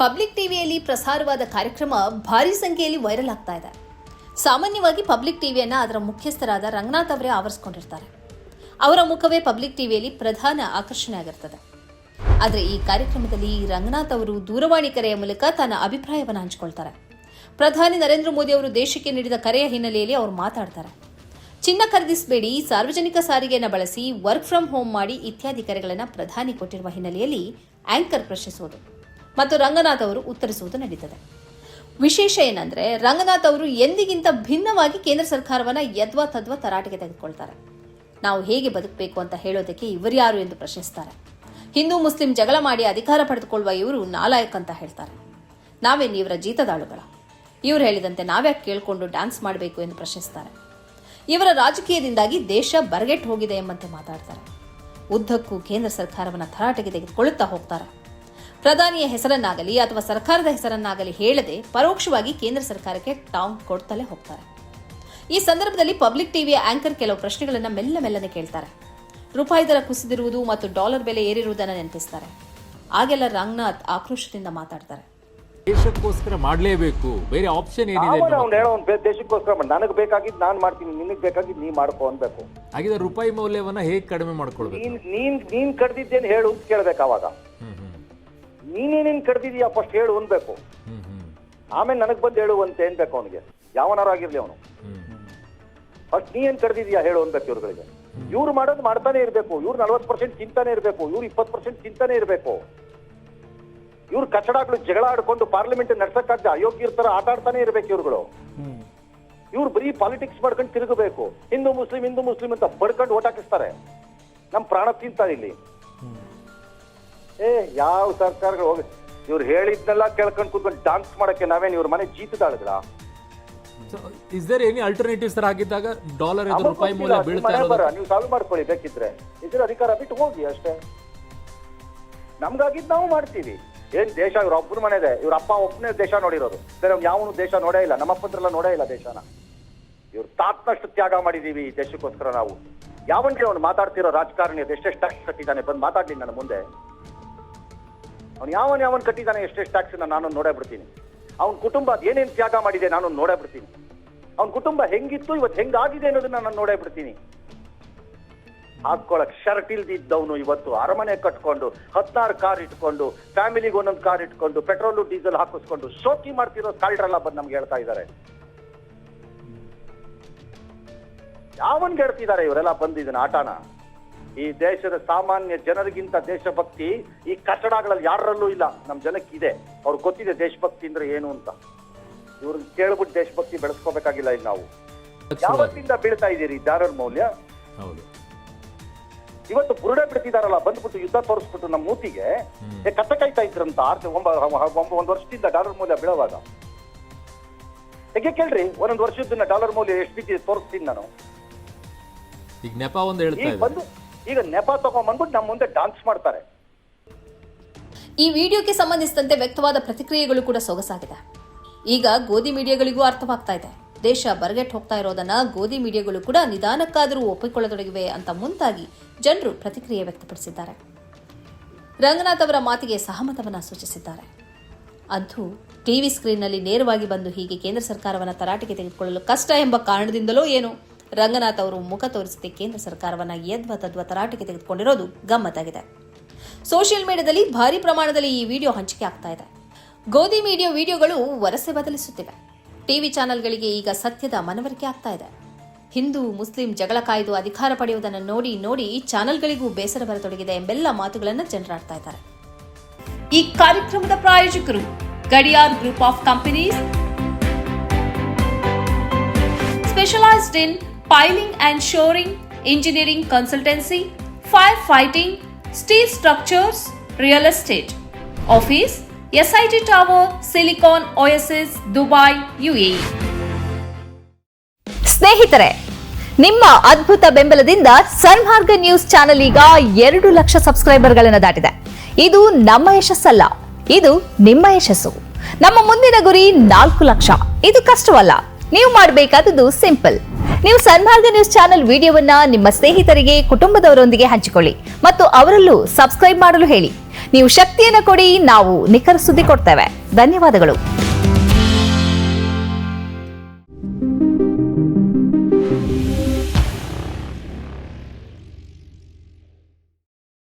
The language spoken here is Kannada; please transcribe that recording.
ಪಬ್ಲಿಕ್ ಟಿವಿಯಲ್ಲಿ ಪ್ರಸಾರವಾದ ಕಾರ್ಯಕ್ರಮ ಭಾರಿ ಸಂಖ್ಯೆಯಲ್ಲಿ ವೈರಲ್ ಆಗ್ತಾ ಇದೆ. ಸಾಮಾನ್ಯವಾಗಿ ಪಬ್ಲಿಕ್ ಟಿವಿಯನ್ನ ಅದರ ಮುಖ್ಯಸ್ಥರಾದ ರಂಗನಾಥ್ ಅವರೇ ಆವರಿಸಿಕೊಂಡಿರ್ತಾರೆ. ಅವರ ಮುಖವೇ ಪಬ್ಲಿಕ್ ಟಿವಿಯಲ್ಲಿ ಪ್ರಧಾನ ಆಕರ್ಷಣೆ ಆಗಿರ್ತದೆ. ಆದರೆ ಈ ಕಾರ್ಯಕ್ರಮದಲ್ಲಿ ರಂಗನಾಥ್ ಅವರು ದೂರವಾಣಿ ಕರೆಯ ಮೂಲಕ ತನ್ನ ಅಭಿಪ್ರಾಯವನ್ನು ಹಂಚಿಕೊಳ್ತಾರೆ. ಪ್ರಧಾನಿ ನರೇಂದ್ರ ಮೋದಿ ಅವರು ದೇಶಕ್ಕೆ ನೀಡಿದ ಕರೆಯ ಹಿನ್ನೆಲೆಯಲ್ಲಿ ಅವರು ಮಾತಾಡ್ತಾರೆ. ಚಿನ್ನ ಖರೀದಿಸಬೇಡಿ, ಸಾರ್ವಜನಿಕ ಸಾರಿಗೆಯನ್ನು ಬಳಸಿ, ವರ್ಕ್ ಫ್ರಮ್ ಹೋಮ್ ಮಾಡಿ ಇತ್ಯಾದಿ ಕರೆಗಳನ್ನು ಪ್ರಧಾನಿ ಕೊಟ್ಟಿರುವ ಹಿನ್ನೆಲೆಯಲ್ಲಿ ಆಂಕರ್ ಪ್ರಶ್ನಿಸುವುದು ಮತ್ತು ರಂಗನಾಥ್ ಅವರು ಉತ್ತರಿಸುವುದು ನಡೀತದೆ. ವಿಶೇಷ ಏನಂದ್ರೆ ರಂಗನಾಥ್ ಅವರು ಎಂದಿಗಿಂತ ಭಿನ್ನವಾಗಿ ಕೇಂದ್ರ ಸರ್ಕಾರವನ್ನ ಯದ್ವಾ ತದ್ವಾ ತರಾಟೆಗೆ ತೆಗೆದುಕೊಳ್ತಾರೆ. ನಾವು ಹೇಗೆ ಬದುಕಬೇಕು ಅಂತ ಹೇಳೋದಕ್ಕೆ ಇವರ್ಯಾರು ಎಂದು ಪ್ರಶ್ನಿಸ್ತಾರೆ. ಹಿಂದೂ ಮುಸ್ಲಿಂ ಜಗಳ ಮಾಡಿ ಅಧಿಕಾರ ಪಡೆದುಕೊಳ್ಳುವ ಇವರು ನಾಲಾಯಕ್ ಅಂತ ಹೇಳ್ತಾರೆ. ನಾವೇನು ಇವರ ಜೀತದಾಳುಗಳ? ಇವರು ಹೇಳಿದಂತೆ ನಾವ್ಯಾಕೆ ಕೇಳಿಕೊಂಡು ಡ್ಯಾನ್ಸ್ ಮಾಡಬೇಕು ಎಂದು ಪ್ರಶ್ನಿಸ್ತಾರೆ. ಇವರ ರಾಜಕೀಯದಿಂದಾಗಿ ದೇಶ ಬರಗೆಟ್ಟು ಹೋಗಿದೆ ಎಂಬಂತೆ ಮಾತಾಡ್ತಾರೆ. ಉದ್ದಕ್ಕೂ ಕೇಂದ್ರ ಸರ್ಕಾರವನ್ನು ತರಾಟೆಗೆ ತೆಗೆದುಕೊಳ್ಳುತ್ತಾ ಹೋಗ್ತಾರೆ. ಪ್ರಧಾನಿಯ ಹೆಸರನ್ನಾಗಲಿ ಅಥವಾ ಸರ್ಕಾರದ ಹೆಸರನ್ನಾಗಲಿ ಹೇಳದೆ ಪರೋಕ್ಷವಾಗಿ ಕೇಂದ್ರ ಸರ್ಕಾರಕ್ಕೆ ಟಾಂಗ್ ಕೊಡ್ತಲೇ ಹೋಗ್ತಾರೆ. ಈ ಸಂದರ್ಭದಲ್ಲಿ ಪಬ್ಲಿಕ್ ಟಿವಿಯ ಆಂಕರ್ ಕೆಲವು ಪ್ರಶ್ನೆಗಳನ್ನು ಮೆಲ್ಲನೆ ಕೇಳ್ತಾರೆ. ರೂಪಾಯಿ ದರ ಕುಸಿದಿರುವುದು ಮತ್ತು ಡಾಲರ್ ಬೆಲೆ ಏರಿರುವುದನ್ನು ನೆನಪಿಸ್ತಾರೆ. ಆಗೆಲ್ಲ ರಂಗನಾಥ್ ಆಕ್ರೋಶದಿಂದ ಮಾತಾಡ್ತಾರೆ. ದೇಶಕ್ಕೋಸ್ಕರ ಮಾಡಲೇಬೇಕು, ಬೇರೆ ಆಪ್ಷನ್ ಏನಿದೆ? ದೇಶಕ್ಕೋಸ್ಕರ ನನಗೆ ಬೇಕಾಗಿದ್ದು ನಾನು ಮಾಡ್ತೀನಿ, ನಿನಗೆ ಬೇಕಾಗಿದ್ದು ನೀ ಮಾಡ್ಕೊ ಅನ್ಬೇಕು. ಹಾಗಿದ್ರೆ ರೂಪಾಯಿ ಮೌಲ್ಯವನ್ನ ಹೇಗೆ ಕಡಿಮೆ ಮಾಡ್ಕೊಳ್ಬೇಕು? ನೀನ್ ಕಡ್ದಿದ್ದೇನು ಹೇಳು ಅಂತ ಕೇಳ್ಬೇಕು. ಅವಾಗ ನೀನೇನೇನ್ ಕಡ್ದಿದೀಯ ಫಸ್ಟ್ ಹೇಳು ಅನ್ಬೇಕು. ಆಮೇಲೆ ನನಗ್ ಬಂದು ಹೇಳುವಂತೆ ಅನ್ಬೇಕು ಅವನಿಗೆ, ಯಾವನಾರು ಆಗಿರ್ಲಿ ಅವನು. ಫಸ್ಟ್ ನೀ ಏನ್ ಕಡ್ದಿದ್ಯಾ ಹೇಳು ಅನ್ಬೇಕು ಇವ್ರುಗಳಿಗೆ. ಇವ್ರು ಮಾಡೋದು ಮಾಡ್ತಾನೆ ಇರ್ಬೇಕು. ಇವ್ರು 40% ಚಿಂತಾನೆ ಇರ್ಬೇಕು, ಇವ್ರು 20% ಚಿಂತಾನೆ ಇರ್ಬೇಕು. ಇವ್ರು ಕಚಡಗಳು ಜಗಳ ಆಡ್ಕೊಂಡು ಪಾರ್ಲಿಮೆಂಟ್ ನಡ್ಸಕ್ಕಾಗ್ದ ಅಯೋಗ್ಯರ ತರ ಆಟ ಆಡ್ತಾನೆ ಇರ್ಬೇಕು ಇವ್ರುಗಳು. ಇವ್ರು ಬರೀ ಪಾಲಿಟಿಕ್ಸ್ ಮಾಡ್ಕೊಂಡು ತಿರುಗಬೇಕು. ಹಿಂದೂ ಮುಸ್ಲಿಂ ಅಂತ ಬಡ್ಕೊಂಡು ಓಟ್ ಹಾಕಿಸ್ತಾರೆ. ನಮ್ ಪ್ರಾಣ ತಿಂತಾರೆ ಇಲ್ಲಿ. ಯಾವ ಸರ್ಕಾರಗಳು ಹೋಗಿ ಇವ್ರು ಹೇಳಿದ್ನೆಲ್ಲ ಕೇಳ್ಕೊಂಡು ಕೂತ್ಕೊಂಡು ಡಾನ್ಸ್ ಮಾಡಕ್ಕೆ ನಾವೇನು ಇವ್ರ ಮನೆ ಜೀತದಾಳುಗಳ? ಇಸ್ ದೇರ್ ಎನಿ ಆಲ್ಟರ್ನೇಟಿವ್ಸ್ ತರ ಆಗಿದ್ದಾಗ ಡಾಲರ್ ಎದುರು ರೂಪಾಯಿ ಮೌಲ್ಯ ಬೀಳ್ತಾ ಇರೋದು? ನೀವು ಸಾಲ್ವ್ ಮಾಡ್ಕೊಳ್ಳಿ ಬೇಕಿದ್ರೆ. ಇದ್ರ ಅಧಿಕಾರ ಬಿಟ್ಟು ಹೋಗಿ ಅಷ್ಟೇ. ನಮ್ಗಾಗಿದ್ದು ನಾವು ಮಾಡ್ತೀವಿ. ಏನ್ ದೇಶ ಇವ್ರ ಒಬ್ಬರ ಮನೆ ಇದೆ, ಇವ್ರ ಅಪ್ಪ ಒಬ್ಬನೇ ದೇಶ ನೋಡಿರೋದು, ಬೇರೆ ಯಾವನು ದೇಶ ನೋಡೇ ಇಲ್ಲ. ನಮ್ಮಪ್ಪಂದ್ರೆಲ್ಲ ನೋಡೇ ಇಲ್ಲ ದೇಶನ. ಇವ್ರು ತಾತ್ನಷ್ಟು ತ್ಯಾಗ ಮಾಡಿದೀವಿ ಈ ದೇಶಕ್ಕೋಸ್ಕರ ನಾವು. ಯಾವನ್ಗೆ ಅವ್ನು ಮಾತಾಡ್ತಿರೋ ರಾಜಕಾರಣಿ ಎಷ್ಟೆಷ್ಟು ಟ್ಯಾಕ್ಸ್ ಕಟ್ಟಿದ್ದಾನೆ ಬಂದು ಮಾತಾಡ್ಲಿ ನನ್ನ ಮುಂದೆ. ಅವ್ನು ಯಾವನ್ ಕಟ್ಟಿದ್ದಾನೆ ಎಷ್ಟೆಷ್ಟು ಟ್ಯಾಕ್ಸ್ ನಾನು ನೋಡೇ ಬಿಡ್ತೀನಿ. ಅವ್ನ ಕುಟುಂಬ ಏನೇನ್ ತ್ಯಾಗ ಮಾಡಿದೆ ನಾನು ನೋಡೇ ಬಿಡ್ತೀನಿ. ಅವ್ನ ಕುಟುಂಬ ಹೆಂಗಿತ್ತು ಇವತ್ತು ಹೆಂಗಾಗಿದೆ ಅನ್ನೋದನ್ನ ನಾನು ನೋಡೇ ಬಿಡ್ತೀನಿ. ಹಾಕೊಳಕ್ ಶರ್ಟ್ ಇಲ್ದಿದ್ದವನು ಇವತ್ತು ಅರಮನೆ ಕಟ್ಕೊಂಡು 16 ಕಾರ್ ಇಟ್ಕೊಂಡು, ಫ್ಯಾಮಿಲಿಗೆ ಒಂದೊಂದು ಕಾರ್ ಇಟ್ಕೊಂಡು, ಪೆಟ್ರೋಲು ಡೀಸೆಲ್ ಹಾಕಿಸ್ಕೊಂಡು ಶೋಕಿ ಮಾಡ್ತಿರೋ ಕಾಲ್ಡ್ರೆಲ್ಲ ಬಂದು ನಮ್ಗೆ ಹೇಳ್ತಾ ಇದ್ದಾರೆ. ಯಾವನ್ಗೆ ಹೇಳ್ತಿದ್ದಾರೆ ಇವರೆಲ್ಲ ಬಂದಿದ್ದಾನೆ ಆಟನ? ಈ ದೇಶದ ಸಾಮಾನ್ಯ ಜನರಿಗಿಂತ ದೇಶಭಕ್ತಿ ಈ ಕಟ್ಟಡಗಳಲ್ಲಿ ಯಾರಲ್ಲೂ ಇಲ್ಲ. ನಮ್ ಜನಕ್ಕೆ ಇದೆ, ಅವ್ರಿಗೆ ಗೊತ್ತಿದೆ ದೇಶಭಕ್ತಿ ಅಂದ್ರೆ ಏನು ಅಂತ. ಇವ್ರನ್ನ ಕೇಳ್ಬಿಟ್ಟು ದೇಶಭಕ್ತಿ ಬೆಳೆಸ್ಕೋಬೇಕಾಗಿಲ್ಲ. ಈಗ ನಾವು ಯಾವತ್ತಿಂದ ಬೀಳ್ತಾ ಇದೀರಿ ಡಾಲರ್ ಮೌಲ್ಯ? ಇವತ್ತು ಬುರುಡೆ ಬಿಡ್ತಿದಾರಲ್ಲ, ಬಂದ್ಬಿಟ್ಟು ಯುದ್ಧ ತೋರಿಸ್ಬಿಟ್ಟು ನಮ್ಮ ಮೂತಿಗೆ ಕತ್ತ ಕಾಯ್ತಾ ಇದ್ರಂತ 1 ವರ್ಷದಿಂದ ಡಾಲರ್ ಮೌಲ್ಯ ಬೀಳುವಾಗ. ಹೇಗೆ ಕೇಳ್ರಿ, ಒಂದೊಂದು ವರ್ಷದ ಡಾಲರ್ ಮೌಲ್ಯ ಎಷ್ಟು ಬಿದ್ದಿದೆ ತೋರಿಸ್ತೀನಿ ನಾನು. ಈಗ ನೆಪ ಒಂದು ಹೇಳ್ತಾ ಬಂದು ಈಗ ನೆಪ ತಗೊಂಡ್ಬಂದ್ಬಿಟ್ಟು ನಮ್ಮ ಮುಂದೆ ಡಾನ್ಸ್ ಮಾಡ್ತಾರೆ. ಈ ವಿಡಿಯೋಕ್ಕೆ ಸಂಬಂಧಿಸಿದಂತೆ ವ್ಯಕ್ತವಾದ ಪ್ರತಿಕ್ರಿಯೆಗಳು ಕೂಡ ಸೊಗಸಾಗಿದೆ. ಈಗ ಗೋಧಿ ಮೀಡಿಯಾಗಳಿಗೂ ಅರ್ಥವಾಗ್ತಾ ಇದೆ. ದೇಶ ಬರಗೆಟ್ಟು ಹೋಗ್ತಾ ಇರೋದನ್ನ ಗೋಧಿ ಮೀಡಿಯಾಗಳು ಕೂಡ ನಿಧಾನಕ್ಕಾದರೂ ಒಪ್ಪಿಕೊಳ್ಳತೊಡಗಿವೆ ಅಂತ ಮುಂತಾಗಿ ಜನರು ಪ್ರತಿಕ್ರಿಯೆ ವ್ಯಕ್ತಪಡಿಸಿದ್ದಾರೆ. ರಂಗನಾಥ್ ಅವರ ಮಾತಿಗೆ ಸಹಮತವನ್ನ ಸೂಚಿಸಿದ್ದಾರೆ. ಅಂತೂ ಟಿವಿ ಸ್ಕ್ರೀನ್ನಲ್ಲಿ ನೇರವಾಗಿ ಬಂದು ಹೀಗೆ ಕೇಂದ್ರ ಸರ್ಕಾರವನ್ನು ತರಾಟೆಗೆ ತೆಗೆದುಕೊಳ್ಳಲು ಕಷ್ಟ ಎಂಬ ಕಾರಣದಿಂದಲೋ ಏನೋ ರಂಗನಾಥ್ ಅವರು ಮುಖ ತೋರಿಸದೆ ಕೇಂದ್ರ ಸರ್ಕಾರವನ್ನು ಯದ್ವಾ ತದ್ವಾ ತರಾಟೆಗೆ ತೆಗೆದುಕೊಂಡಿರೋದು ಗಮ್ಮತ್ತಾಗಿದೆ. ಸೋಷಿಯಲ್ ಮೀಡಿಯಾದಲ್ಲಿ ಭಾರಿ ಪ್ರಮಾಣದಲ್ಲಿ ಈ ವಿಡಿಯೋ ಹಂಚಿಕೆ ಆಗ್ತಾ ಇದೆ. ಗೋಧಿ ಮೀಡಿಯಾ ವಿಡಿಯೋಗಳು ವರಸೆ ಬದಲಿಸುತ್ತಿವೆ. ಟಿವಿ ಚಾನೆಲ್ಗಳಿಗೆ ಈಗ ಸತ್ಯದ ಮನವರಿಕೆ ಆಗ್ತಾ ಇದೆ. ಹಿಂದೂ ಮುಸ್ಲಿಂ ಜಗಳ ಕಾಯ್ದು ಅಧಿಕಾರ ಪಡೆಯುವುದನ್ನು ನೋಡಿ ಚಾನೆಲ್ಗಳಿಗೂ ಬೇಸರ ಬರತೊಡಗಿದೆ ಎಂಬೆಲ್ಲ ಮಾತುಗಳನ್ನು ಜನರಾಡ್ತಾ ಇದ್ದಾರೆ. ಈ ಕಾರ್ಯಕ್ರಮದ ಪ್ರಾಯೋಜಕರು Gadiyar group of companies, specialised in piling and shoring, engineering consultancy, firefighting, steel structures, real estate. Office, SIT Tower, Silicon Oasis, Dubai, UAE. ಸ್ನೇಹಿತರೆ, ನಿಮ್ಮ ಅದ್ಭುತ ಬೆಂಬಲದಿಂದ ಸನ್ಮಾರ್ಗ ನ್ಯೂಸ್ ಚಾನೆಲ್ ಈಗ 2 ಲಕ್ಷ ಸಬ್ಸ್ಕ್ರೈಬರ್ಗಳನ್ನು ದಾಟಿದೆ. ಇದು ನಮ್ಮ ಯಶಸ್ಸಲ್ಲ, ಇದು ನಿಮ್ಮ ಯಶಸ್ಸು. ನಮ್ಮ ಮುಂದಿನ ಗುರಿ 4 ಲಕ್ಷ. ಇದು ಕಷ್ಟವಲ್ಲ. ನೀವು ಮಾಡಬೇಕಾದದ್ದು ಸಿಂಪಲ್. ನೀವು ಸನ್ಮಾರ್ಗ ನ್ಯೂಸ್ ಚಾನೆಲ್ ವಿಡಿಯೋವನ್ನ ನಿಮ್ಮ ಸ್ನೇಹಿತರಿಗೆ, ಕುಟುಂಬದವರೊಂದಿಗೆ ಹಂಚಿಕೊಳ್ಳಿ ಮತ್ತು ಅವರಲ್ಲೂ ಸಬ್ಸ್ಕ್ರೈಬ್ ಮಾಡಲು ಹೇಳಿ. ನೀವು ಶಕ್ತಿಯನ್ನು ಕೊಡಿ, ನಾವು ನಿಖರ ಸುದ್ದಿ ಕೊಡ್ತೇವೆ. ಧನ್ಯವಾದಗಳು.